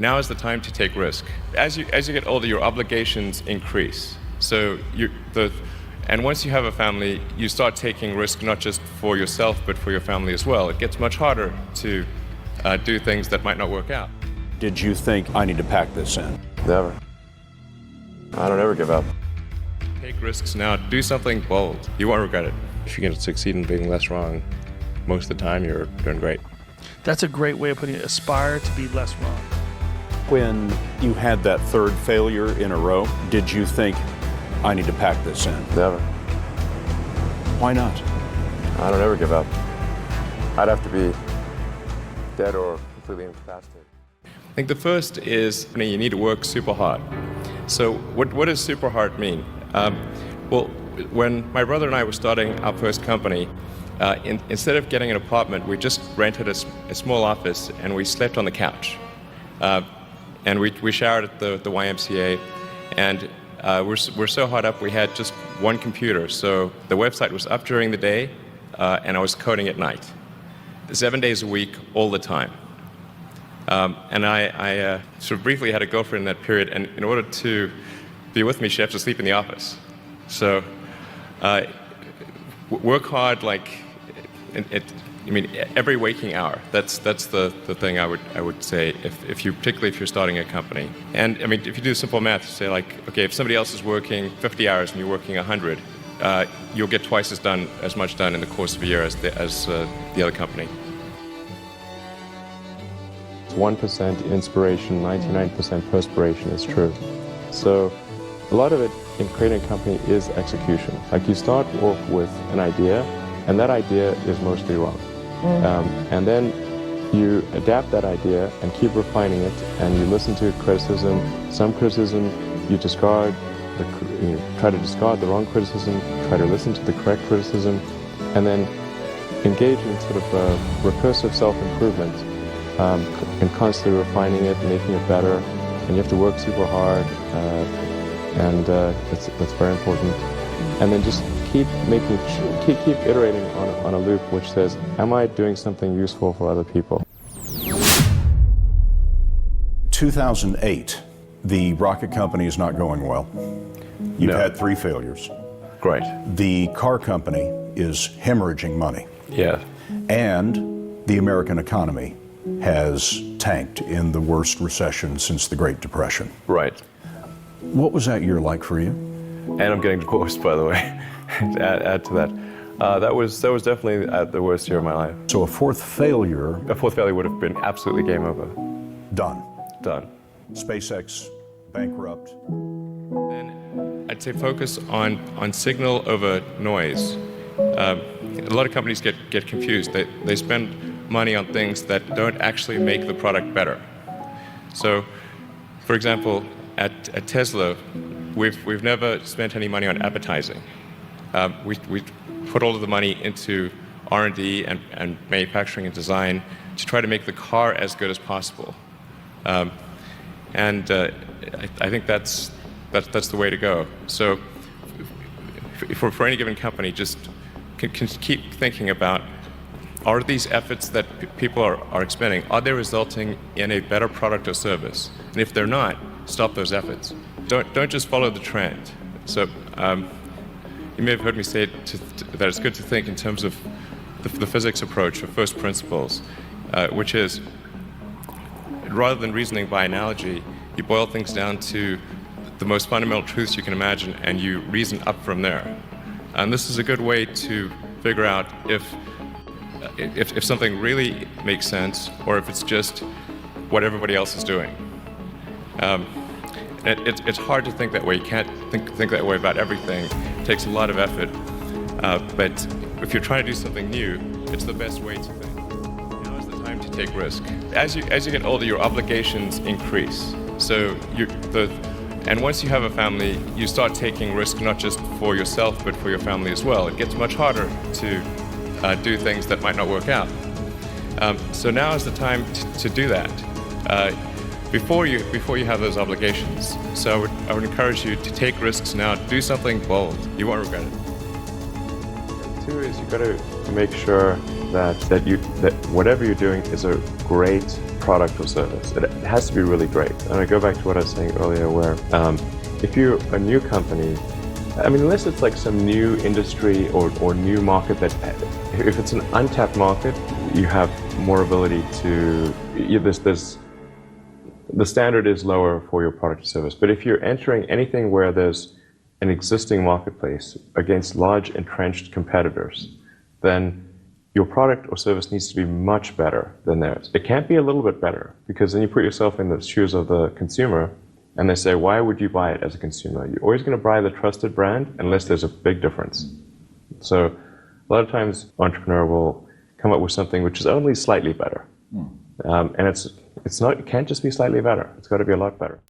Now is the time to take risk. As you get older, your obligations increase. So and once you have a family, you start taking risk not just for yourself, but for your family as well. It gets much harder to do things that might not work out. Did you think, I need to pack this in? Never. I don't ever give up. Take risks now. Do something bold. You won't regret it. If you can succeed in being less wrong, most of the time you're doing great. That's a great way of putting it. Aspire to be less wrong. When you had that third failure in a row, did you think, I need to pack this in? Never. Why not? I don't ever give up. I'd have to be dead or completely incapacitated. I think the first is you need to work super hard. So what does super hard mean? Well, when my brother and I were starting our first company, instead of getting an apartment, we just rented a small office and we slept on the couch. And we showered at the YMCA, and we're so hot up we had just one computer. So the website was up during the day, and I was coding at night, 7 days a week, all the time. And I sort of briefly had a girlfriend in that period, and in order to be with me, she had to sleep in the office. So work hard, every waking hour. That's the thing I would say particularly if you're starting a company. And if you do simple math, say okay, if somebody else is working 50 hours and you're working 100, you'll get twice as much done in the course of a year as the other company. It's 1% inspiration, 99% perspiration is true. So a lot of it in creating a company is execution. You start off with an idea, and that idea is mostly wrong. And then you adapt that idea and keep refining it, and you listen to criticism. Some criticism you discard, you try to discard the wrong criticism, try to listen to the correct criticism, and then engage in sort of recursive self-improvement, and constantly refining it, making it better. And you have to work super hard, and that's very important. And then just keep iterating on a loop which says, am I doing something useful for other people? 2008, the rocket company is not going well. You've had 3 failures. Great. The car company is hemorrhaging money. Yeah. And the American economy has tanked in the worst recession since the Great Depression. Right. What was that year like for you? And I'm getting divorced, by the way. To add to that, that was definitely the worst year of my life. So a fourth failure would have been absolutely game over. Done. SpaceX bankrupt. Then I'd say focus on signal over noise. A lot of companies get confused. They spend money on things that don't actually make the product better. So, for example, at Tesla, we've never spent any money on advertising. We put all of the money into R&D and manufacturing and design to try to make the car as good as possible. And I think that's the way to go. So for any given company, just can keep thinking about, are these efforts that people are expending, are they resulting in a better product or service? And if they're not, stop those efforts. Don't just follow the trend. So you may have heard me say that it's good to think in terms of the physics approach, or first principles, which is, rather than reasoning by analogy, you boil things down to the most fundamental truths you can imagine, and you reason up from there. And this is a good way to figure out if something really makes sense, or if it's just what everybody else is doing. It's hard to think that way. You can't think that way about everything. It takes a lot of effort. But if you're trying to do something new, it's the best way to think. Now is the time to take risk. As you get older, your obligations increase. So and once you have a family, you start taking risk not just for yourself, but for your family as well. It gets much harder to do things that might not work out. So now is the time to do that. Before you have those obligations. So I would encourage you to take risks now. Do something bold. You won't regret it. 2 is you've got to make sure that whatever you're doing is a great product or service. It has to be really great. And I go back to what I was saying earlier, where if you're a new company, I mean, unless it's like some new industry or new market that, if it's an untapped market, you have more ability to, the standard is lower for your product or service. But if you're entering anything where there's an existing marketplace against large entrenched competitors, then your product or service needs to be much better than theirs. It can't be a little bit better, because then you put yourself in the shoes of the consumer and they say, why would you buy it as a consumer? You're always going to buy the trusted brand unless there's a big difference. So a lot of times entrepreneur will come up with something which is only slightly better. And it can't just be slightly better. It's got to be a lot better.